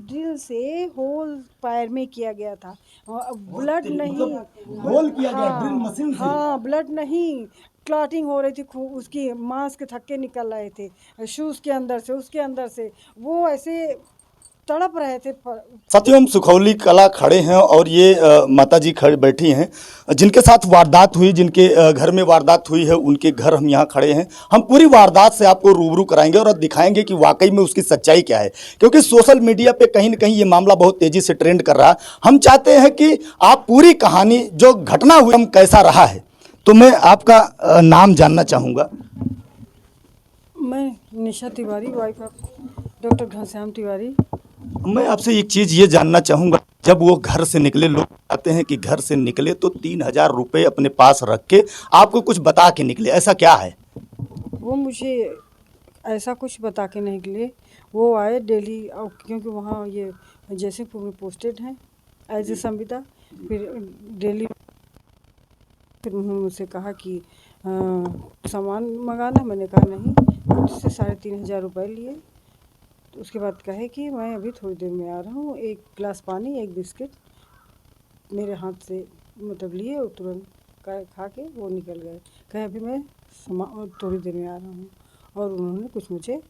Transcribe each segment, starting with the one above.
Drill से whole पैर में किया गया था। ब्लड नहीं, होल किया गया ड्रिल मशीन से। हाँ, ब्लड नहीं, क्लॉटिंग हो रही थी, उसकी मांस के थक्के निकल रहे थे शूज़ के अंदर से, उसके अंदर से वो ऐसे तड़प रहे थे। साथियों, हम सुखौली कला खड़े हैं और ये माता जी खड़ी बैठी हैं जिनके साथ वारदात हुई, जिनके घर में वारदात हुई है, उनके घर हम यहाँ खड़े हैं। हम पूरी वारदात से आपको रूबरू कराएंगे और दिखाएंगे कि वाकई में उसकी सच्चाई क्या है, क्योंकि सोशल मीडिया पे कहीं न कहीं ये मामला बहुत तेजी से ट्रेंड कर रहा है। हम चाहते हैं कि आप पूरी कहानी, जो घटना हुई, हम कैसा रहा है। तो मैं आपका नाम जानना चाहूँगा। मैं Nisha Tiwari, wife of doctor Ghanshyam Tiwari. मैं आपसे एक चीज़ ये जानना चाहूँगा, जब वो घर से निकले, लोग कहते हैं कि घर से निकले तो 3000 रुपये अपने पास रख के आपको कुछ बता के निकले, ऐसा क्या है? वो मुझे ऐसा कुछ बता के नहीं निकले। वो आए डेली, क्योंकि वहाँ ये जयसिंहपुर में पोस्टेड हैं एज ए संविदा। फिर डेली, फिर उन्होंने मुझसे कहा कि सामान मंगाना। मैंने कहा नहीं। उससे 3500 रुपये लिए। तो उसके बाद कहे कि मैं अभी थोड़ी देर में आ रहा हूँ, एक गिलास पानी, एक बिस्किट मेरे हाथ से मतलब लिए और तुरंत खा के वो निकल गए। कहे अभी मैं थोड़ी देर में आ रहा हूँ, और उन्होंने कुछ मुझे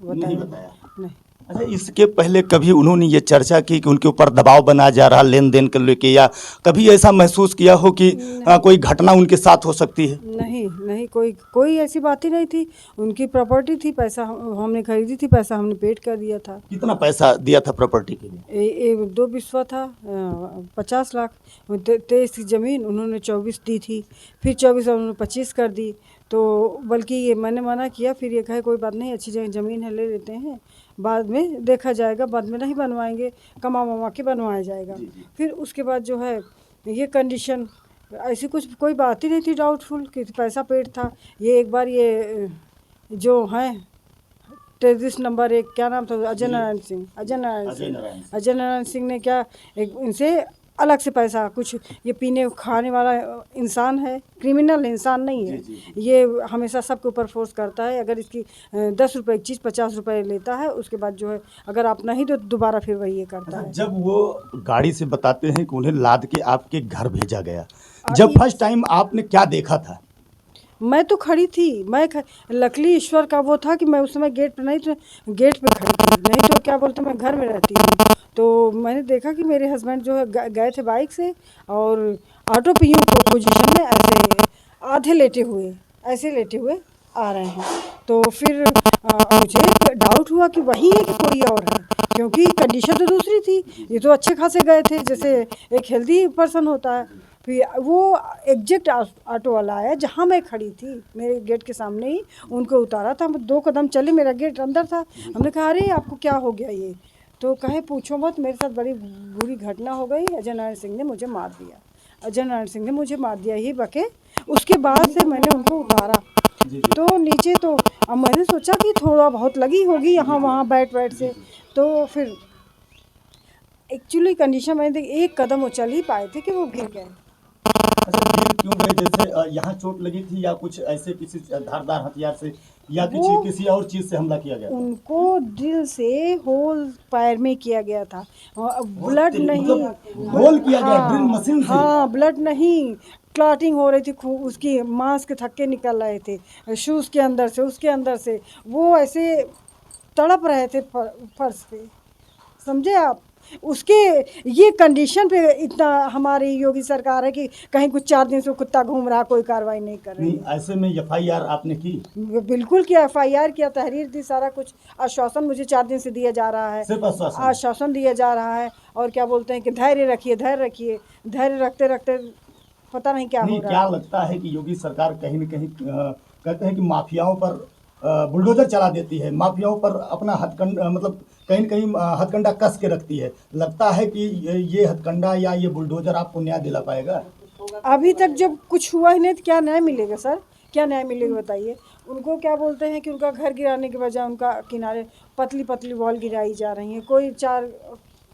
बताया नहीं। अच्छा, इसके पहले कभी उन्होंने ये चर्चा की कि उनके ऊपर दबाव बनाया जा रहा लेन देन को लेके, या कभी ऐसा महसूस किया हो कि कोई घटना उनके साथ हो सकती है? नहीं, कोई ऐसी बात ही नहीं थी। उनकी प्रॉपर्टी थी, पैसा हमने खरीदी थी, पैसा हमने पेड कर दिया था। कितना पैसा दिया था प्रॉपर्टी के लिए? 2 बिस्वा था, 50 लाख। 23 की ज़मीन उन्होंने 24 दी थी, फिर 24 उन्होंने 25 कर दी। तो बल्कि ये मैंने मना किया, फिर ये कहे कोई बात नहीं, अच्छी जगह ज़मीन है, ले लेते हैं, बाद में देखा जाएगा, बाद में नहीं बनवाएंगे, कमा वमा के बनवाया जाएगा। फिर उसके बाद जो है ये कंडीशन, ऐसी कुछ कोई बात ही नहीं थी डाउटफुल कि पैसा पेड था। ये एक बार ये जो हैं टेररिस्ट नंबर 1, क्या नाम था, अजय नारायण सिंह ने क्या एक इनसे अलग से पैसा, कुछ ये पीने खाने वाला इंसान है, क्रिमिनल इंसान नहीं है। ये हमेशा सबके ऊपर फोर्स करता है। अगर इसकी 10 रुपये की चीज़ 50 रुपये लेता है, उसके बाद जो है अगर आप नहीं तो दोबारा फिर वही ये करता है। जब वो गाड़ी से बताते हैं कि उन्हें लाद के आपके घर भेजा गया, जब फर्स्ट टाइम आपने क्या देखा था? मैं तो खड़ी थी, लकली ईश्वर का वो था कि मैं उस समय गेट पे नहीं, तो गेट पे खड़ी थी, नहीं तो क्या बोलते मैं घर में रहती हूँ। तो मैंने देखा कि मेरे हस्बैंड जो है गए थे बाइक से, और ऑटो पे यूँ पोजीशन में ऐसे आधे लेटे हुए, ऐसे लेटे हुए आ रहे हैं। तो फिर मुझे डाउट हुआ कि वही है कि कोई और है, क्योंकि कंडीशन तो दूसरी थी। ये तो अच्छे खासे गए थे, जैसे एक हेल्दी पर्सन होता है। फिर वो एग्जैक्ट ऑटो वाला आया जहाँ मैं खड़ी थी, मेरे गेट के सामने ही उनको उतारा था। 2 कदम चले, मेरा गेट अंदर था। हमने कहा अरे आपको क्या हो गया ये? तो कहे पूछो मत, मेरे साथ बड़ी बुरी घटना हो गई, अजय नारायण सिंह ने मुझे मार दिया, अजय नारायण सिंह ने मुझे मार दिया, ये बके। उसके बाद से मैंने उनको उतारा तो नीचे, तो अब मैंने सोचा कि थोड़ा बहुत लगी होगी यहाँ वहाँ बैठ से। तो फिर एक्चुअली कंडीशन मैंने देखी, 1 कदम वो चल ही पाए थे कि वो गिर गए। क्यों गए? जैसे यहाँ चोट लगी थी, या कुछ ऐसे किसी धारदार हथियार से, या किसी और चीज से हमला किया गया? उनको ड्रिल से होल पैर में किया गया था। ब्लड नहीं, होल किया गया ड्रिल मशीन से। हाँ, ब्लड नहीं, क्लॉटिंग हो रही थी, उसकी मांस के थक्के निकल रहे थे शूज़ के अंदर से, उसके अंदर से वो ऐसे तड़प रहे थे फर्श पे, समझे आप? उसके ये कंडीशन पे इतना हमारी योगी सरकार है कि कहीं कुछ 4 दिन से कुत्ता घूम रहा, कोई कार्रवाई नहीं कर रही। ऐसे में FIR आपने की? बिल्कुल किया, FIR किया, तहरीर दी, सारा कुछ। आश्वासन मुझे 4 दिन से दिया जा रहा है, सिर्फ आश्वासन दिया जा रहा है। और क्या बोलते हैं कि धैर्य रखिए, धैर्य रखते रखते पता नहीं क्या हो रहा है। क्या लगता है कि योगी सरकार कहीं न कहीं कहते हैं कि माफियाओं पर बुलडोजर चला देती है, माफियाओं पर अपना हथकंडा, मतलब कहीं न कहीं हथकंडा कस के रखती है। लगता है कि ये हथकंडा या ये बुलडोजर आपको न्याय दिला पाएगा? अभी तक जब कुछ हुआ ही नहीं तो क्या न्याय मिलेगा सर? क्या न्याय मिलेगा बताइए? उनको क्या बोलते हैं कि उनका घर गिराने के बजाय उनका किनारे पतली पतली वॉल गिराई जा रही है। कोई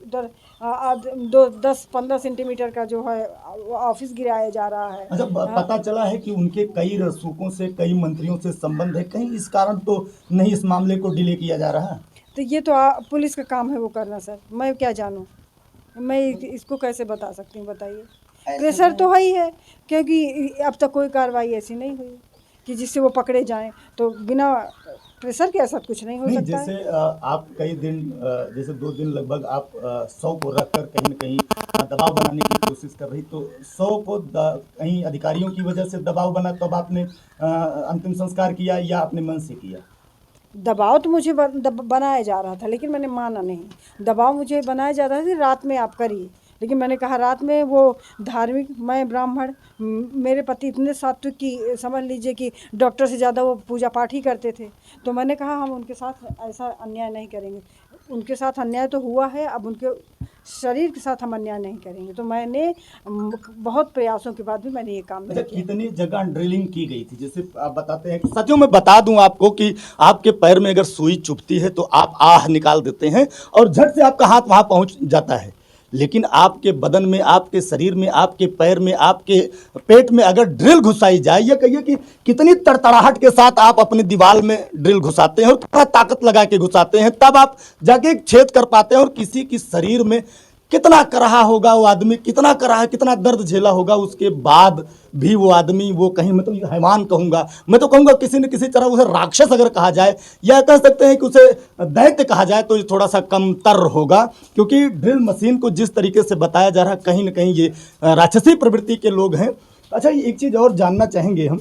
10-15 सेंटीमीटर का जो है ऑफिस गिराया जा रहा है। अच्छा, पता चला है कि उनके कई रसूखों से, कई मंत्रियों से संबंध है, कहीं इस कारण तो नहीं इस मामले को डिले किया जा रहा है? तो ये तो पुलिस का काम है वो करना सर, मैं क्या जानूँ, मैं इसको कैसे बता सकती हूँ बताइए। प्रेशर तो है ही है, क्योंकि अब तक कोई कार्रवाई ऐसी नहीं हुई कि जिससे वो पकड़े जाएं, तो बिना प्रेशर के ऐसा कुछ नहीं हो नहीं, सकता है। जैसे आप कई दिन जैसे 2 दिन लगभग आप 100 को रखकर कहीं न कहीं दबाव बनाने की कोशिश कर रही, तो 100 को कहीं अधिकारियों की वजह से दबाव बना, तब आपने अंतिम संस्कार किया या अपने मन से किया? दबाव तो मुझे बनाया जा रहा था, लेकिन मैंने माना नहीं। दबाव मुझे बनाया जा रहा था कि रात में आप करिए, लेकिन मैंने कहा रात में वो धार्मिक, मैं ब्राह्मण, मेरे पति इतने सात्विक की समझ लीजिए कि डॉक्टर से ज़्यादा वो पूजा पाठ ही करते थे। तो मैंने कहा हम उनके साथ ऐसा अन्याय नहीं करेंगे। उनके साथ अन्याय तो हुआ है, अब उनके शरीर के साथ हम अन्याय नहीं करेंगे। तो मैंने बहुत प्रयासों के बाद भी मैंने ये काम नहीं किया। कितनी जगह ड्रिलिंग की गई थी? जैसे आप बताते हैं कि सचियों में बता दूं आपको कि आपके पैर में अगर सुई चुभती है तो आप आह निकाल देते हैं और झट से आपका हाथ वहां पहुंच जाता है, लेकिन आपके बदन में, आपके शरीर में, आपके पैर में, आपके पेट में अगर ड्रिल घुसाई जाए, या कहिए कि कितनी तड़तड़ाहट के साथ आप अपने दीवार में ड्रिल घुसाते हैं और कितना ताकत लगा के घुसाते हैं, तब आप जाके एक छेद कर पाते हैं। और किसी की शरीर में कितना कराहा होगा वो आदमी, कितना कराहा, कितना दर्द झेला होगा, उसके बाद भी वो आदमी, वो कहीं मतलब हैवान कहूँगा, मैं तो कहूँगा किसी न किसी तरह उसे राक्षस अगर कहा जाए या कह सकते हैं कि उसे दैत्य कहा जाए तो ये थोड़ा सा कमतर होगा, क्योंकि ड्रिल मशीन को जिस तरीके से बताया जा रहा है कहीं ना कहीं ये राक्षसी प्रवृत्ति के लोग हैं। अच्छा, ये एक चीज़ और जानना चाहेंगे हम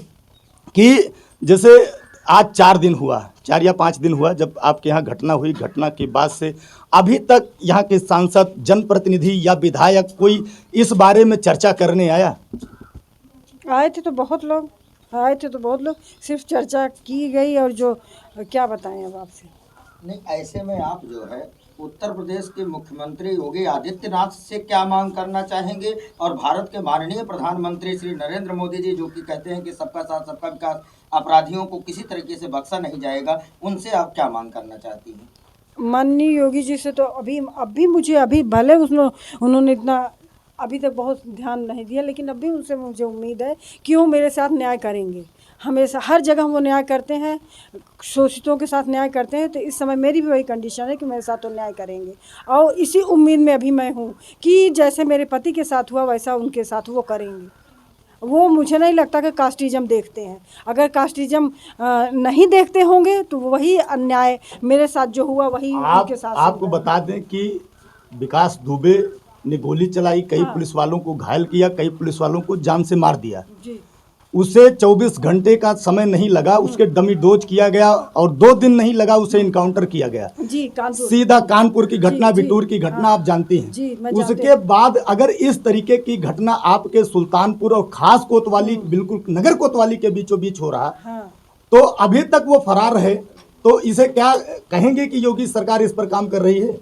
कि जैसे आज 4 दिन हुआ, 4 या 5 दिन हुआ जब आपके यहाँ घटना हुई, घटना के बाद से अभी तक यहाँ के सांसद, जनप्रतिनिधि या विधायक कोई इस बारे में चर्चा करने आया? आए थे तो बहुत लोग, सिर्फ चर्चा की गई, और जो क्या बताएं अब आपसे। नहीं, ऐसे में आप जो है उत्तर प्रदेश के मुख्यमंत्री योगी आदित्यनाथ से क्या मांग करना चाहेंगे, और भारत के माननीय प्रधानमंत्री श्री नरेंद्र मोदी जी जो कि कहते हैं कि सबका साथ सबका विकास, अपराधियों को किसी तरीके से बख्शा नहीं जाएगा, उनसे आप क्या मांग करना चाहती हैं? माननीय योगी जी से तो अभी मुझे, अभी भले उन्होंने इतना अभी तक बहुत ध्यान नहीं दिया, लेकिन अभी उनसे मुझे उम्मीद है कि वो मेरे साथ न्याय करेंगे। हमेशा हर जगह वो न्याय करते हैं, शोषितों के साथ न्याय करते हैं, तो इस समय मेरी भी वही कंडीशन है कि मेरे साथ तो न्याय करेंगे। और इसी उम्मीद में अभी मैं हूँ कि जैसे मेरे पति के साथ हुआ वैसा उनके साथ वो करेंगे। वो मुझे नहीं लगता कि कास्टिज्म देखते हैं। अगर कास्टिज्म नहीं देखते होंगे तो वही अन्याय मेरे साथ जो हुआ वही उनके साथ। आपको बता दें कि विकास दुबे ने गोली चलाई, कई पुलिस वालों को घायल किया, कई पुलिस वालों को जान से मार दिया जी। उसे 24 घंटे का समय नहीं लगा, उसके डमी डोज किया गया और 2 दिन नहीं लगा, उसे इनकाउंटर किया गया जी, कानपुर। सीधा कानपुर की घटना, बिटूर की घटना, आप जानती हैं जी, मैं उसके बाद अगर इस तरीके की घटना आपके सुल्तानपुर और खास कोतवाली, बिल्कुल नगर कोतवाली के बीचों बीच हो रहा, हाँ। तो अभी तक वो फरार है, तो इसे क्या कहेंगे कि योगी सरकार इस पर काम कर रही है?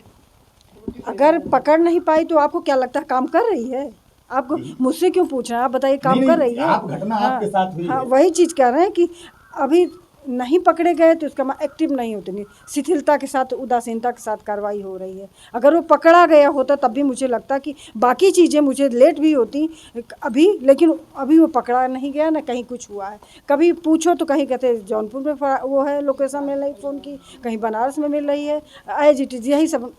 अगर पकड़ नहीं पाई तो आपको क्या लगता है काम कर रही है? आपको मुझसे क्यों पूछ रहे हैं? आप बताइए, काम कर रही है? आप घटना आपके साथ हुई हाँ, है। वही चीज़ कह रहे हैं कि अभी नहीं पकड़े गए तो इसका एक्टिव नहीं होते, नहीं, शिथिलता के साथ, उदासीनता के साथ कार्रवाई हो रही है। अगर वो पकड़ा गया होता तब भी मुझे लगता कि बाकी चीज़ें मुझे लेट भी होती अभी, लेकिन अभी वो पकड़ा नहीं गया, ना कहीं कुछ हुआ है। कभी पूछो तो कहीं कहते जौनपुर में वो है, लोकेशन मिल रही फ़ोन की, कहीं बनारस में मिल रही है, एज इट इज़ यही सब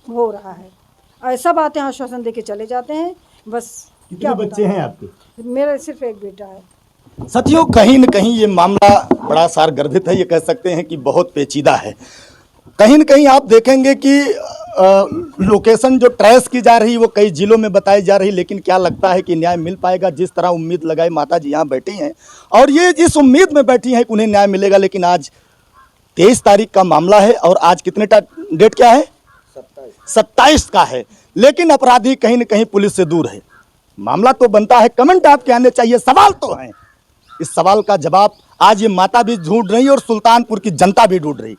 हो रहा है। सब आते हैं, आश्वासन दे के चले जाते हैं, बस। कितने बच्चे हैं आपके? मेरा सिर्फ एक बेटा है। साथियों, कहीं न कहीं ये मामला बड़ा सारगर्भित है, ये कह सकते हैं कि बहुत पेचीदा है। कहीं न कहीं आप देखेंगे कि लोकेशन जो ट्रेस की जा रही वो कई जिलों में बताई जा रही, लेकिन क्या लगता है कि न्याय मिल पाएगा? जिस तरह उम्मीद लगाई माता जी यहाँ बैठी हैं और ये इस उम्मीद में बैठी हैं कि उन्हें न्याय मिलेगा, लेकिन आज 23 तारीख का मामला है और आज कितने डेट क्या है? 27 का है, लेकिन अपराधी कहीं न कहीं पुलिस से दूर है। मामला तो बनता है, कमेंट आपके आने चाहिए, सवाल तो हैं। इस सवाल का जवाब आज ये माता भी ढूंढ रही और सुल्तानपुर की जनता भी ढूंढ रही।